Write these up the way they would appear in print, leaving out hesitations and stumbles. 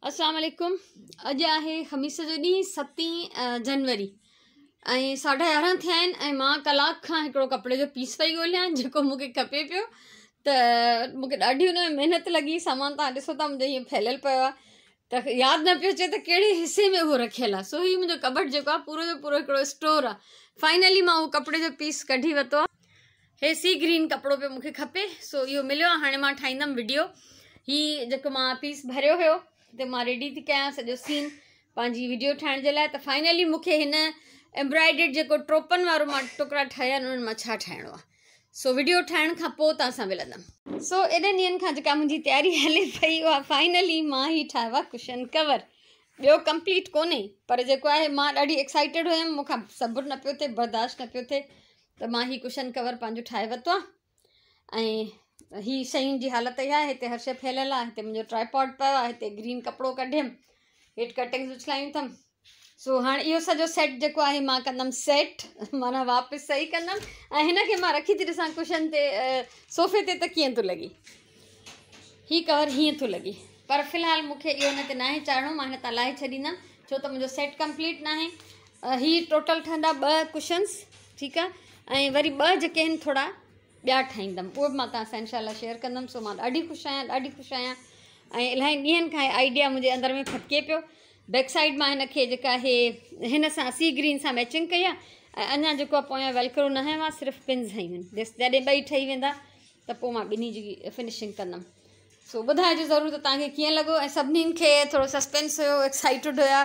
अस्सलाम वालेकुम। अज है ख़मीस जो डी 7 जनवरी 11:30 थिया आहिनि। मां कलाक खां हिकिड़ो कपिड़े जो पीस पई ॻोल्हियां जेको मूंखे खपे पियो। त मूंखे ॾाढी हुन में महिनत लॻी। सामान तव्हां ॾिसो था मुंहिंजो हीअं फैलियल पियो आहे त यादि न पियो अचे त कहिड़े हिसे में उहो रखियल आहे। सो ही मुंहिंजो कबट जेको आहे पूरो जो पूरो हिकिड़ो स्टोर आहे। फाइनली मां उहो कपिड़े जो पीस कढी वरितो आहे। हे सी ग्रीन कपिड़ो पियो मूंखे खपे, सो इहो मिलियो आहे। हाणे मां ठाहींदमि वीडियो। हीअ जेको मां पीस भरियो हुयो त मां रेडी थी कयां सॼो सीन पंहिंजी वीडियो ठाहिण जे लाइ। त फाइनली मूंखे हिन एम्ब्रॉयडर्ड जेको टोपन वारो मां टुकड़ा ठाहिया आहिनि उन्हनि मां छा ठाहिणो आहे। सो वीडियो ठाहिण खां पोइ तव्हां सां मिलंदमि। सो एॾनि ॾींहंनि खां जेका मुंहिंजी तयारी हले पई उहा फाइनली मां ही ठाहियो आहे कुशन कवर। ॿियो कंप्लीट कोन्हे पर जेको आहे मां ॾाढी एक्साइटेड हुयमि, मूंखां सब्र न पियो थिए, बर्दाश्त न पियो थिए, त मां ही कुशन कवर पंहिंजो ठाहे वरितो आहे। ऐं ही शयुनि जी हालत इहा आहे। हिते हर शइ फैलियल आहे। हिते मुंहिंजो ट्राईपॉड पियो आहे। हिते ग्रीन कपिड़ो कढियमि, हेठि कटिंग्स उछलायूं अथमि। सो हाणे इहो सॼो सेट जेको आहे मां कंदमि सेट, माना वापसि सही कंदमि। ऐं हिन खे मां रखी थी ॾिसां कुशन ते, सोफ़े ते, त कीअं थो लॻे। ही कवर हीअं थो लॻे, पर फ़िलहालु मूंखे इहो हिन ते न आहे चाढ़िणो। मां हिन तां लाहे छॾींदमि छो त मुंहिंजो सेट कंप्लीट न आहे। ही टोटल ठहंदा 2 कुशन्स, ठीकु आहे। ऐं वरी 2 जेके आहिनि थोरा ॿिया ठाहींदमि, उहे बि मां तव्हां सां इनशाला शेयर कंदमि। सो मां ॾाढी ख़ुशि आहियां। ऐं इलाही ॾींहंनि खां आइडिया मुंहिंजे अंदरि में खटके पियो। बैक साइड मां हिन खे जेका आहे हिन सां सी ग्रीन सां मैचिंग कई आहे। ऐं अञा जेको आहे पोयां वेलक्रो न हयो आहे, सिर्फ़ु पिन्स हयूं आहिनि। जॾहिं 2 ठही वेंदा त पोइ मां ॿिन्ही जी फिनिशिंग कंदमि। सो ॿुधाइजो ज़रूरु त तव्हांखे कीअं लॻो। ऐं सभिनीनि खे थोरो सस्पेंस हुयो, एक्साइटेड हुया।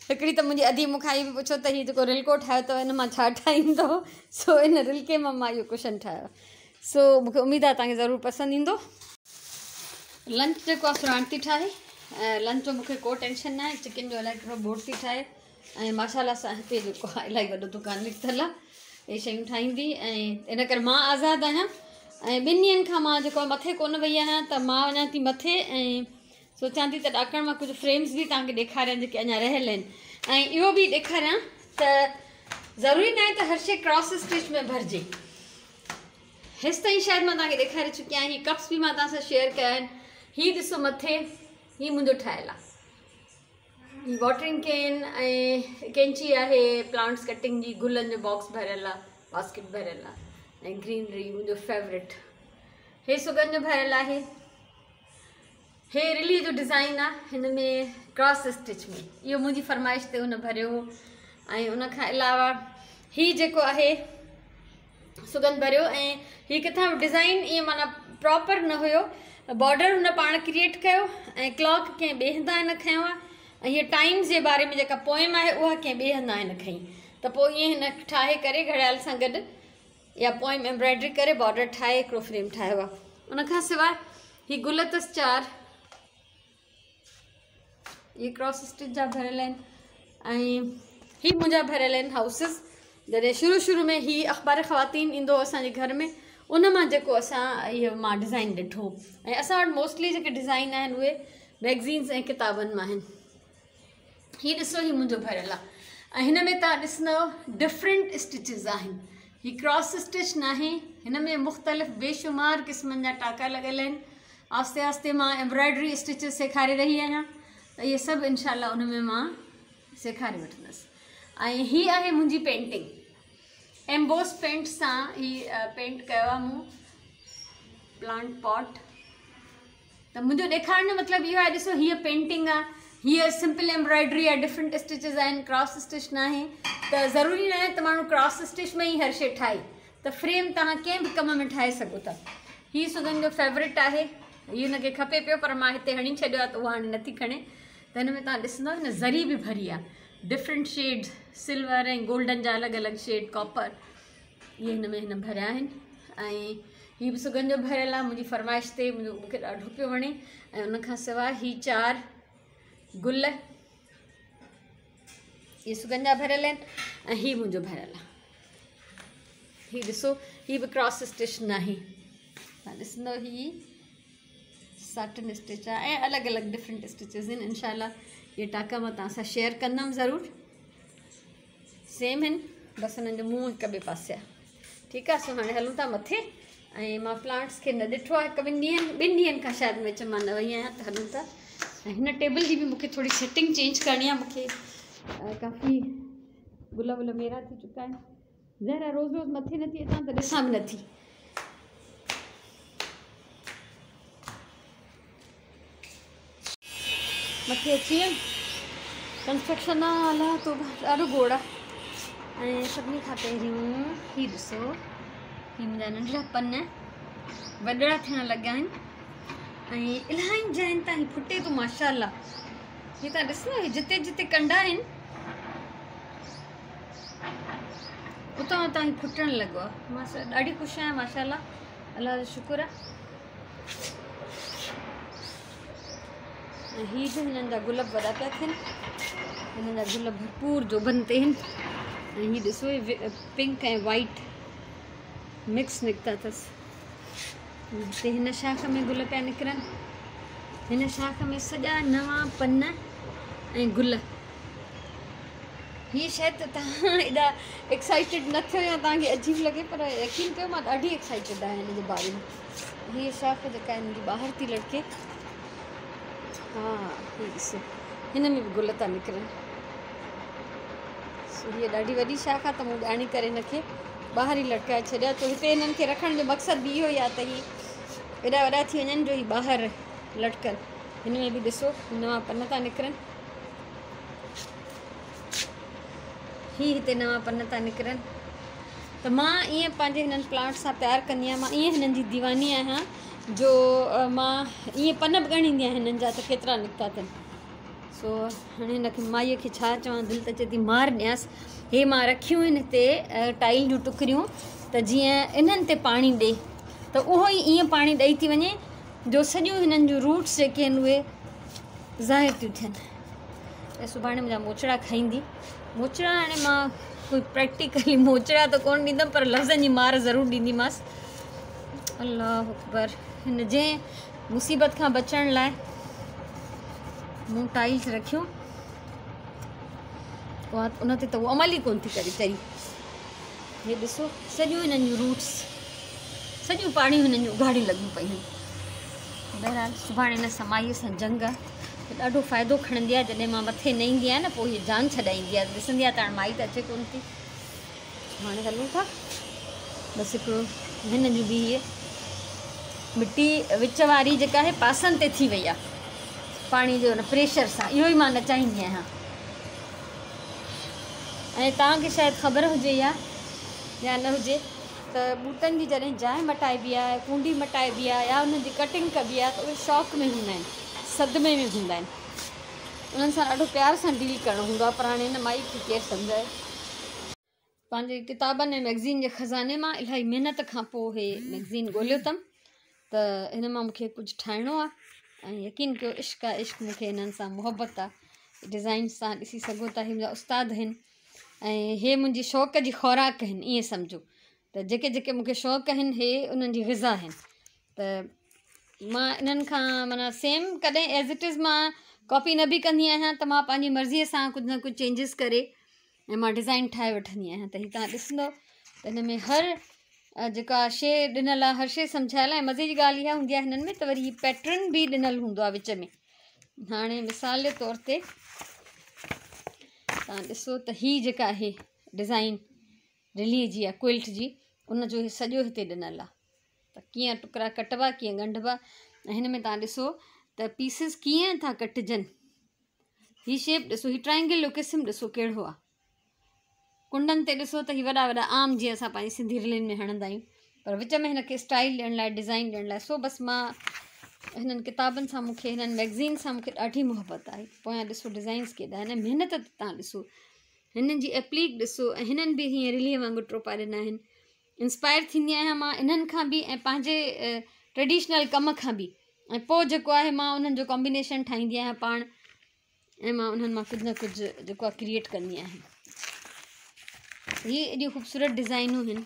हिकिड़ी त मुंहिंजी अधी मूंखां इहो बि पुछो त हीअ जेको रिल्को ठाहियो अथव हिन मां छा ठाहींदो। सो इन रिल्के मां इहो कुशन ठाहियो। सो मूंखे उमेदु आहे तव्हांखे ज़रूरु पसंदि ईंदो। लंच जेको आहे सुराण थी ठाहे। ऐं लंच जो मूंखे को टेंशन न आहे। चिकन जो इलाही हिकिड़ो बोर्ड थी ठाहे। ऐं माशाला सां हिते जेको आहे इलाही वॾो दुकानु निकितल आहे, इहे शयूं ठाहींदी। ऐं इन करे मां आज़ादु आहियां। ऐं 2 ॾींहंनि खां मां जेको आहे मथे कोन वई आहियां, त मां वञा थी मथे। ऐं सोचां थी त ॾाकण मां कुझु फ्रेम्स बि तव्हांखे ॾेखारियां जेके अञा रहियल आहिनि। ऐं इहो बि ॾेखारियां त ज़रूरी न आहे त हर शइ क्रॉस स्टिच में भरिजे। हेसि ताईं शायदि मां तव्हांखे ॾेखारे चुकी आहियां। हीअ कप्स बि मां तव्हां सां शेयर कया आहिनि। हीअ ॾिसो मथे, हीअ मुंहिंजो ठहियलु आहे। हीअ वॉटरिंग कैन ऐं कैंची आहे, प्लांट्स कटिंग जी, गुलनि जो बॉक्स भरियल आहे, बास्केट भरियल आहे। ऐं ग्रीनरी मुंहिंजो फेवरेट। हे सुगन जो भरियल आहे। हे रिली जो डिज़ाइन आहे, हिन में क्रॉस स्टिच में, इहो मुंहिंजी फरमाइश ते हुन भरियो हो। ऐं उनखां अलावा हीअ जेको आहे सुगन भरियो। ऐं हीअ किथां डिज़ाइन ईअं माना प्रॉपर न हुयो, बॉर्डर हुन पाण क्रिएट कयो। ऐं क्लॉक कंहिं ॿिए हंधा हिन खयो आहे। ऐं हीअ टाइम्स जे बारे में जेका पोएम आहे उहा कंहिं ॿिए हंधा हिन खई। त पोइ ईअं हिन ठाहे करे घड़ियाल सां गॾु या पोएम एम्ब्रॉयडरी करे बॉर्डर ठाहे हिकिड़ो फ्रेम ठाहियो आहे। उनखां सवाइ हीअ गुल अथसि 4, इहे क्रॉस स्टिच जा भरियल आहिनि। ऐं हीअ मुंहिंजा भरियल आहिनि हाउसिस। जॾहिं शुरू में हीअ अख़बार ख़वातीन ईंदो असांजे घर में, उन मां जेको असां इहो मां डिज़ाइन ॾिठो। ऐं असां वटि मोस्टली जेके डिज़ाइन आहिनि उहे मैगज़ीन्स ऐं किताबनि मां आहिनि। हीअ ॾिसो, हीअ मुंहिंजो भरियल आहे। ऐं हिन में तव्हां ॾिसंदव डिफरेंट स्टिचिस आहिनि। हीअ क्रॉस स्टिच न आहे, हिन में मुख़्तलिफ़ बेशुमार क़िस्मनि जा टाका लॻियल आहिनि। आस्ते आस्ते मां एम्ब्रॉयडरी स्टिचिस सेखारे रही आहियां, त इहे सभु इनशाला उन में मां सेखारे वठंदसि। ऐं हीअ आहे मुंहिंजी पेंटिंग। एम्बोस पेंट सां हीअ पेंट कयो आहे मूं प्लांट पॉट। त मुंहिंजो ॾेखारण जो मतिलबु इहो आहे, ॾिसो हीअ पेंटिंग आहे, हीअ सिंपल एम्ब्रॉयडरी आहे, डिफरेंट स्टिचिस आहिनि, क्रॉस स्टिच न आहे। त ज़रूरी न आहे त माण्हू क्रॉस स्टिच में ई हर शइ ठाहे। त फ्रेम तव्हां कंहिं बि कम में ठाहे सघो था। हीअ सुगन जो फेवरेट आहे। हीअ हुनखे खपे पियो पर मां हिते हणी छॾियो आहे त उहा हाणे नथी खणे। त हिन में तव्हां ॾिसंदव हिन ज़री बि भरी आहे, डिफरेंट शेड्स, सिल्वर ऐं गोल्डन जा अलॻि अलॻि शेड, कॉपर, इहे हिन में हिन भरिया आहिनि। ऐं हीअ बि सुगन जो भरियल आहे मुंहिंजी फरमाइश ते, मूंखे ॾाढो पियो वणे। ऐं उनखां सवाइ हीअ 4 गुल, इहे सुगन जा भरियल आहिनि। ऐं हीअ मुंहिंजो भरियल आहे। हीअ ॾिसो, हीअ बि क्रॉस स्टिच न आहे। तव्हां ॾिसंदव हीअ साटन स्टिच आहे ऐं अलॻि अलॻि डिफरेंट स्टिचिस आहिनि। इनशाला इहे टाका मां तव्हां सां शेयर कंदमि ज़रूरु। सेम आहिनि, बसि हुननि जो मुंहुं हिक ॿिए पासे आहे। ठीकु आहे। सो हाणे हलूं था मथे। ऐं मां प्लांट्स खे न ॾिठो आहे, 2 ॾींहंनि खां शायदि विच मां न वई आहियां, त हलूं था। हिन टेबल जी भी मूंखे थोड़ी सेटिंग चेंज करनी आहे। मूंखे काफ़ी गुल वुल मेरा थी चुका आहिनि। ज़हरा रोज़ रोज़ मथे नथी अचां त ॾिसां बि नथी। मथे अची वियमि, कंस्ट्रक्शन हला तो ॾाढो गोड़ आहे। ऐं सभिनी खां पहिरियों हीउ ॾिसो, हीउ मुंहिंजा नंढड़ा पन वॾड़ा थियण लॻा आहिनि ऐं इलाही जैन ताईं फुटे थो माशाल्लाह। हीअ तव्हां ॾिसो, जिते जिते कंडा आहिनि उतां उतां ई फुटण लॻो आहे। मां ॾाढी ख़ुशि आहियां माशाल्लाह, अलाह जो शुक्र आहे। ऐं हीअ बि हिननि जा गुल वॾा पिया थियनि, हिननि जा गुल भरपूर जोबन ते आहिनि। ऐं हीअ ॾिसो, पिंक ऐं वाइट मिक्स निकिता अथसि। हिते हिन शाख में गुल पिया निकिरनि, हिन शाख में सॼा नवां पन ऐं गुल। हीअ शइ त तव्हां एॾा एक्साइटेड न थियो या तव्हांखे अजीब लॻे, पर यकीन कयो मां ॾाढी एक्साइटेड आहियां हिन जे बारे में। हीअ शाख जेका हिन जी ॿाहिरि थी लड़के, हा हीअ ॾिसो, हिन में बि गुल था निकिरनि। हीअ ॾाढी वॾी शाख आहे त मूं ॼाणी करे हिनखे ॿाहिरि ई लटकाए छॾिया। तो हिते हिननि खे रखण जो मक़सदु बि इहो ई आहे त हीअ एॾा वॾा थी वञनि जो हीअ ॿाहिरि लटकनि। हिन में बि ॾिसो नवां पन था निकिरनि, हीअ हिते नवां पन था निकिरनि। त मां ईअं पंहिंजे हिननि प्लांट सां प्यारु कंदी आहियां। मां ईअं हिननि जी दीवानी आहियां जो मां ईअं पन बि ॻणींदी आहियां हिननि जा त केतिरा निकिता अथनि। सो हाणे हिनखे माईअ खे छा चवां, दिलि त चए थी मार ॾियांसि। हे मां रखियूं आहिनि हिते टाइल जूं टुकरियूं, त जीअं इन्हनि ते पाणी ॾिए त उहो ई ईअं पाणी ॾेई थी वञे जो सॼियूं हिननि जूं रूट्स जेके आहिनि उहे ज़ाहिर थियूं थियनि। ऐं सुभाणे मुंहिंजा मोचड़ा खाईंदी। मोचड़ा हाणे मां कोई प्रैक्टिकली मोचड़ा त कोन ॾींदमि, पर लफ़्ज़नि जी मार ज़रूरु ॾींदीमांसि। अल्लाह अकबर। हिन जंहिं मुसीबत खां बचण लाइ मूं टाइल्स रखियूं, उन ते त उहो अमल ई कोन थी करे चरी। हे ॾिसो, सॼियूं हिननि जूं रूट्स, सॼियूं पाणियूं हिननि जूं उघाड़ियूं लॻियूं पयूं आहिनि। बहरहाल सुभाणे हिन समाईअ सां जंग ॾाढो फ़ाइदो खणंदी आहे। जॾहिं मां मथे न ईंदी आहियां न, पोइ हीअ जान छॾाईंदी आहे, ॾिसंदी आहे त हाणे माई त अचे कोन थी। हाणे हलूं था बसि। हिकिड़ो हिन जूं बि हीअ मिटी विच वारी जेका आहे पासनि ते थी वई आहे पाणी जो प्रेशर सां, इहो ई मां न चाहींदी आहियां। ऐं तव्हांखे शायदि ख़बर हुजे या न हुजे त ॿूटनि जी जॾहिं जाइ मटाइबी आहे, कूंडी मटाइबी आहे या उन्हनि जी कटिंग कबी आहे, त उहे शौक़ में हूंदा आहिनि, सदमे में हूंदा आहिनि। उन्हनि सां ॾाढो प्यार सां डील करिणो हूंदो आहे। पर हाणे हिन माई खे केरु सम्झाए। पंहिंजे किताबनि ऐं मैगज़ीन जे ख़ज़ाने मां इलाही महिनत खां पोइ हे मैगज़ीन ॻोल्हियो अथमि, त हिन मां मूंखे कुझु ठाहिणो आहे। ऐं यकीन कयो, इश्क़ आहे, इश्क़ मूंखे हिननि सां मुहबत आहे। डिज़ाइन सां ॾिसी सघो था, ही मुंहिंजा उस्ताद आहिनि ऐं हे मुंहिंजी शौक़ जी ख़ुराक आहिनि। ईअं सम्झो त जेके जेके मूंखे शौक़ु आहिनि, हे उन्हनि जी ग़िज़ा आहिनि। त मां इन्हनि खां माना सेम कॾहिं एज़ इट इज़ मां कॉपी न बि कंदी आहियां, त मां पंहिंजी मर्ज़ीअ सां कुझु न कुझु चेंजिस करे ऐं मां डिज़ाइन ठाहे वठंदी आहियां। त हीअ तव्हां ॾिसंदो त हिन में हर जेका शइ ॾिनल आहे, हर शइ सम्झायल आहे। मज़े जी ॻाल्हि इहा हूंदी आहे हिननि में त वरी हीअ पैटर्न बि ॾिनल हूंदो आहे विच में। हाणे मिसाल जे तौर ते तव्हां ॾिसो त हीअ जेका आहे डिज़ाइन रिलीअ जी आहे, क्विल्ट जी, उनजो सॼो हिते ॾिनल आहे त कीअं टुकड़ा कटबा, कीअं ॻंढिबा। ऐं हिन में तव्हां ॾिसो त पीसिस कीअं था कटिजनि। हीअ शेप ॾिसो, हीअ ट्राइंगल जो क़िस्म ॾिसो कहिड़ो आहे। कुंडनि ते ॾिसो त हीअ वॾा वॾा आम जीअं असां पंहिंजी सिंधी रिलियुनि में हणंदा आहियूं, पर विच में हिनखे स्टाइल ॾियण लाइ, डिज़ाइन ॾियण लाइ। सो बसि मां हिननि किताबनि सां, मूंखे हिननि मैगज़ीन सां मूंखे ॾाढी मुहबत आहे। पोयां ॾिसो डिज़ाइन्स केॾा आहिनि, महिनत तव्हां ॾिसो, हिननि जी एप्लीक ॾिसो। ऐं हिननि बि हीअं रिलीअ वांगुरु ट्रोपा ॾिना आहिनि। इंस्पायर थींदी आहियां मां इन्हनि खां बि ऐं पंहिंजे ट्रेडिशनल कम खां बि। ऐं पोइ जेको आहे मां उन्हनि जो कॉम्बिनेशन ठाहींदी आहियां पाण, ऐं मां उन्हनि मां कुझु न कुझु जेको आहे क्रिएट कंदी आहियां। हीअ एॾियूं ख़ूबसूरत डिज़ाइनूं आहिनि।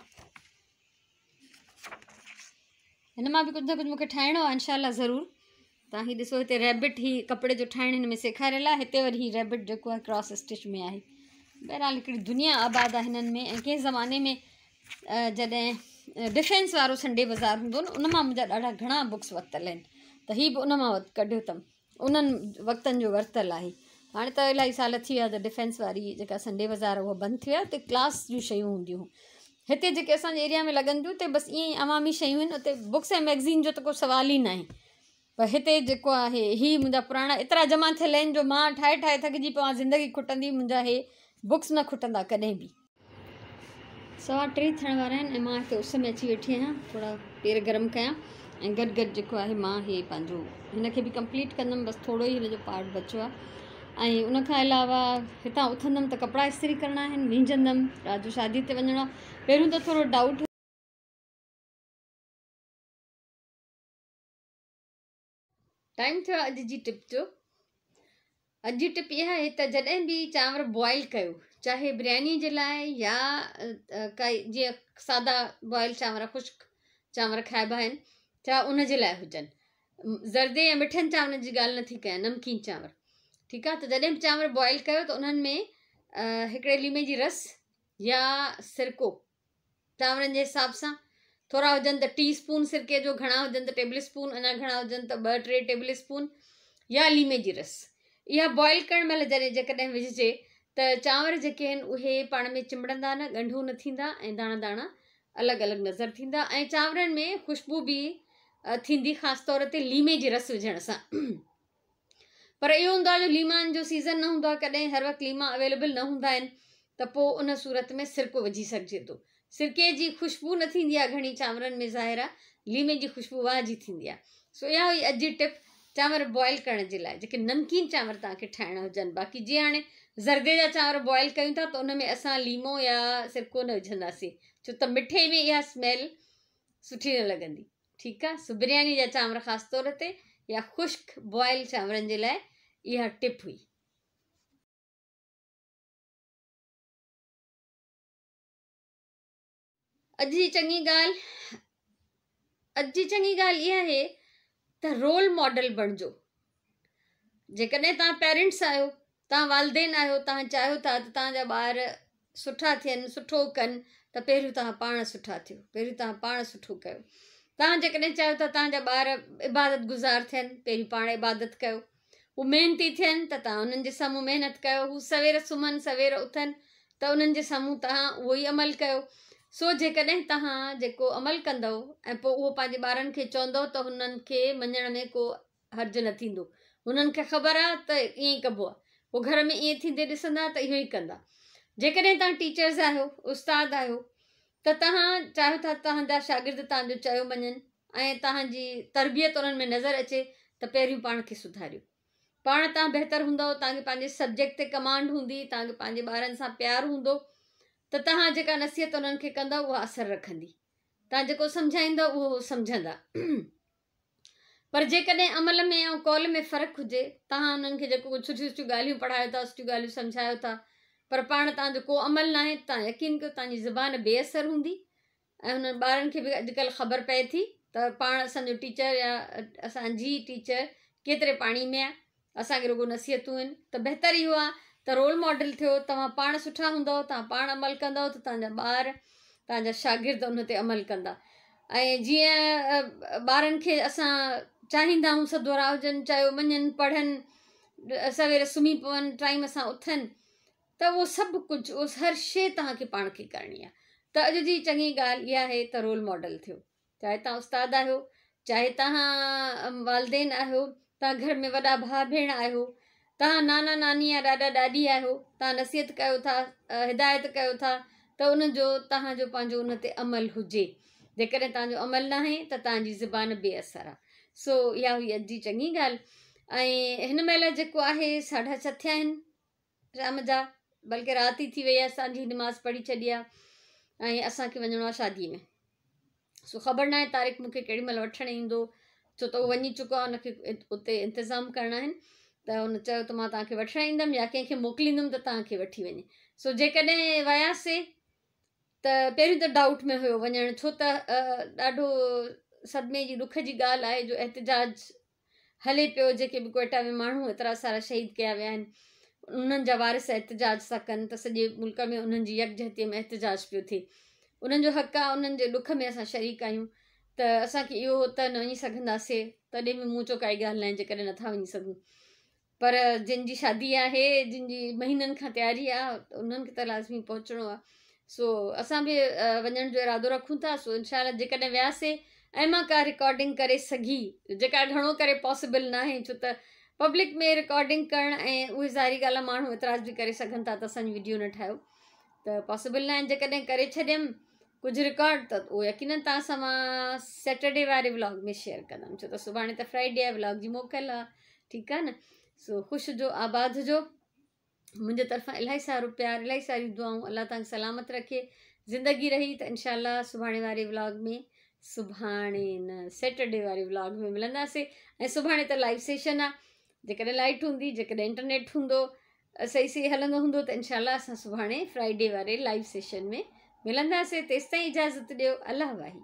हिन मां बि कुझु न कुझु मूंखे ठाहिणो आहे इंशाअल्लाह ज़रूरु। तव्हां हीअ ॾिसो, हिते रैबिट ही कपिड़े जो ठाहिणु हिन में सेखारियल आहे। हिते वरी हीअ रैबिट जेको आहे क्रॉस स्टिच में आहे। बहरहाल हिकिड़ी दुनिया आबाद आहे हिननि में। ऐं कंहिं ज़माने में जॾहिं डिफेंस वारो संडे बाज़ारि हूंदो न, उन मां मुंहिंजा ॾाढा घणा बुक्स वरितल आहिनि, त हीअ बि उन मां कढियो अथमि। उन्हनि वक़्तनि जो वरितलु आहे। हाणे त इलाही साल थी विया त डिफेंस वारी जेका संडे बाज़ार उहा बंदि थी विया, उते क्लास जूं शयूं हूंदियूं हुयूं। हिते जेके असांजे एरिया में लॻनि थियूं उते बसि ईअं ई अवामी शयूं आहिनि, उते बुक्स ऐं मैगज़ीन जो त को सुवाल ई न आहे। पर हिते जेको आहे हीअ मुंहिंजा पुराणा एतिरा जमा थियल आहिनि जो मां ठाहे ठाहे थकिजी पवां, ज़िंदगी खुटंदी, मुंहिंजा हे बुक्स न खुटंदा कॾहिं बि। 3:15 थियण वारा आहिनि ऐं मां हिते उस में अची वेठी आहियां, थोरा पेर गरम कयां ऐं गॾु गॾु जेको आहे मां हे पंहिंजो हिनखे बि कंप्लीट कंदमि, बसि थोरो ई हिन जो पार्ट बचियो आहे। ऐं उनखां अलावा हितां उथंदमि त कपिड़ा इस्त्री करणा आहिनि, विझंदमि, राति जो शादी ते वञिणो आहे। पहिरियों त थोरो डाउट टाइम थियो आहे अॼु जी टिप जो। अॼु जी टिप इहा आहे त जॾहिं बि चांवर बॉइल कयो, चाहे बिरयानी जे लाइ या काई जीअं सादा बॉइल चांवर, ख़ुश्क चांवर खाइबा आहिनि, छा उन जे लाइ हुजनि। ज़र्दे या मिठनि चांवरनि जी ॻाल्हि नथी कयां, नमकीन चांवर, ठीकु आहे। त जॾहिं बि चांवर बॉइल कयो त उन्हनि में हिकिड़े लीमे जी रस या सिरको चांवरनि जे हिसाब सां, थोरा हुजनि त टीस्पून सिरके जो, घणा हुजनि त टेबल स्पून, अञा घणा हुजनि त 2-3 टेबल स्पून या लीमे जी रस, इहा बॉइल करण महिल जेकॾहिं विझिजे त चांवर जेके आहिनि उहे पाण में चिंबड़ंदा न, ॻंढूं न थींदा ऐं दाणा दाणा अलॻि अलॻि नज़र थींदा ऐं चांवरनि में ख़ुशबू बि थींदी, ख़ासि तौर ते लीमे जी रस विझण सां। पर इहो हूंदो आहे जो लीमनि जो सीज़न न हूंदो आहे, कॾहिं हर वक़्तु लीमा अवेलेबल न हूंदा आहिनि, त पोइ उन सूरत में सिरको विझी सघिजे थो। सिरके जी ख़ुशबू न थींदी आहे घणी चांवरनि में, ज़ाहिर आहे, लीमे जी ख़ुशबू वाह जी थींदी आहे। सो इहा हुई अॼु जी टिप चांवर बॉइल करण जे लाइ, जेके नमकीन चांवर तव्हांखे ठाहिणा हुजनि। बाक़ी जीअं हाणे ज़र्दे जा चांवर बॉइल कयूं था त उन में असां लीमो या सिरको न विझंदासीं, छो त मिठे में इहा स्मेल सुठी न लॻंदी, ठीकु आहे। सो बिरयानी जा चांवर ख़ासि तौर ते या ख़ुश्क बॉइल चांवरनि जे लाइ इहा टिप हुई। अॼु जी चङी ॻाल्हि इहा आहे त रोल मॉडल बणिजो। जेकॾहिं तव्हां पेरेंट्स आहियो, तव्हां वालदेन आहियो, तव्हां चाहियो था त तव्हांजा ॿार सुठा थियनि, सुठो कनि, त पहिरियों तव्हां पाण सुठा थियो, पहिरियों तव्हां पाण सुठो कयो। तव्हां जेकॾहिं चाहियो था तव्हांजा ॿार इबादत गुज़ार थियनि, पहिरियों पाण इबादत कयो। हू महिनती थियनि त तव्हां उन्हनि जे साम्हूं महिनत कयो। हू सवेर सुम्हनि, सवेर उथनि, त उन्हनि जे साम्हूं तव्हां उहो ई अमल कयो। सो जेकॾहिं तव्हां जेको अमल कंदव ऐं पोइ उहो पंहिंजे ॿारनि खे चवंदव त हुननि खे मञण में को हर्ज न थींदो। हुननि खे ख़बर आहे त ईअं ई कबो आहे, पोइ घर में ईअं थींदे ॾिसंदा त इहो ई कंदा। जेकॾहिं तव्हां टीचर्स आहियो, उस्ताद आहियो, त तव्हां चाहियो था तव्हांजा शागिर्द तव्हांजो चयो मञनि ऐं तव्हांजी तरबियत उन्हनि में नज़र अचे, त पहिरियों पाण खे सुधारियो। पाण तव्हां बहितरु हूंदव, तव्हांखे पंहिंजे सब्जेक्ट ते कमांड हूंदी, तव्हांखे पंहिंजे ॿारनि सां प्यारु हूंदो, त तव्हां जेका नसीहत उन्हनि खे कंदव उहा असरु रखंदी। तव्हां जेको सम्झाईंदव उहो सम्झंदा। पर जेकॾहिं अमल में ऐं कौल में फ़र्क़ु हुजे, तव्हां उन्हनि खे जेको कुझु सुठियूं सुठियूं ॻाल्हियूं पढ़ायो था, सुठियूं ॻाल्हियूं सम्झायो था, पर पाण तव्हांजो को अमल न आहे, तव्हां यकीन कयो तव्हांजी ज़ुबान बेअसरु हूंदी। ऐं हुननि ॿारनि खे बि अॼुकल्ह ख़बर पए थी त पाण असांजो टीचर या असांजी टीचर केतिरे पाणी में आहे, असांखे रुॻो नसीहतूं आहिनि। त बहितरु इहो आहे त रोल मॉडल थियो, तव्हां पाण सुठा हूंदव, तव्हां पाण अमल कंदव, त तव्हांजा ॿार, तव्हांजा शागिर्द उन ते अमल कंदा। ऐं जीअं ॿारनि खे असां चाहींदा आहियूं सदोरा हुजनि, चयो मञनि, पढ़नि, सवेर सुम्ही पवनि, टाइम सां उथनि, त उहो सभु कुझु, उहो हर शइ तव्हांखे पाण खे करणी आहे। त अॼु जी चङी ॻाल्हि इहा आहे त रोल मॉडल थियो, चाहे तव्हां उस्ताद आहियो, चाहे तव्हां वालदेन आहियो, तव्हां घर में वॾा भाउ भेण आहियो, तव्हां नाना नानी या ॾाॾा ॾाॾी आहियो, तव्हां नसीहत कयो था, हिदायत कयो था, त उनजो तव्हांजो पंहिंजो उन ते अमल हुजे। जेकॾहिं तव्हांजो अमल न आहे त तव्हांजी ज़ुबान बेअसरु आहे। सो इहा हुई अॼु जी चङी ॻाल्हि। ऐं हिन महिल जेको आहे 6:30 थिया आहिनि शाम जा, बल्कि राति ई थी वई आहे, असांजी नमाज़ पढ़ी छॾी आहे ऐं असांखे वञिणो आहे शादीअ में। सो ख़बर न आहे तारीख़ मूंखे केॾी महिल वठणु ईंदो, छो त उहो वञी चुको आहे, हुनखे उते इंतज़ाम करणा आहिनि। त हुन चयो त मां तव्हांखे वठणु ईंदमि या कंहिंखे मोकिलींदुमि त तव्हांखे वठी वञे। सो जेकॾहिं वियासीं त पहिरियों त डाउट में हुयो वञणु, छो त ॾाढो सदमे जी ॾुख जी ॻाल्हि आहे जो एहतिजाज हले पियो। जेके बि कोयटा में माण्हू एतिरा सारा शहीद कया विया आहिनि, उन्हनि जा वारिस एहतिजाज था कनि, त सॼे मुल्क में उन्हनि जी यकजहतीअ में एहतिजाज पियो थिए। उन्हनि जो हक़ आहे, उन्हनि जे ॾुख में असां शरीक आहियूं, त असांखे इहो त न वञी सघंदासीं। तॾहिं बि मूं चयो काई ॻाल्हि न आहे जेकॾहिं नथा वञी सघूं। पर जिन जी शादी आहे, जिन जी महीननि खां तयारी आहे, उन्हनि खे त लाज़मी पहुचणो आहे। सो असां बि वञण जो इरादो रखूं था। सो इंशाल्लाह जेकॾहिं वियासीं ऐं मां का रिकॉर्डिंग करे सघी, जेका घणो करे पॉसिबल न आहे, छो त पब्लिक में रिकॉर्डिंग करणु ऐं उहे ज़ाहिरी ॻाल्हि आहे, माण्हू एतिराज़ बि करे सघनि था त असांजी वीडियो न ठाहियो, त पॉसिबल न आहे। जेकॾहिं करे छॾियमि कुझु रिकॉर्ड, त उहो यकीननि तव्हां सां मां सैटरडे वारे व्लॉग में शेयर कंदमि, छो त सुभाणे त फ्राइडे आहे, व्लॉग जी मोकल आहे, ठीकु आहे न। सो ख़ुशि जो, आबाद जो, मुंहिंजे तरफ़ां इलाही सारो प्यार, इलाही सारियूं दुआऊं, अल्लाह तव्हांखे सलामत रखे। ज़िंदगी रही त इंशाल्लाह सुभाणे वारे व्लॉग में, सुभाणे न सैटरडे वारे व्लॉग में मिलंदासीं। ऐं सुभाणे त लाइव सेशन आहे, जेकॾहिं लाइट हूंदी, जेकॾहिं इंटरनेट हूंदो, सही सही हलंदो हूंदो, त इंशाल्लाह असां सुभाणे फ्राइडे वारे लाइव सेशन में मिलंदासीं। तेसिताईं इजाज़त ॾियो। अल्लाह वाही।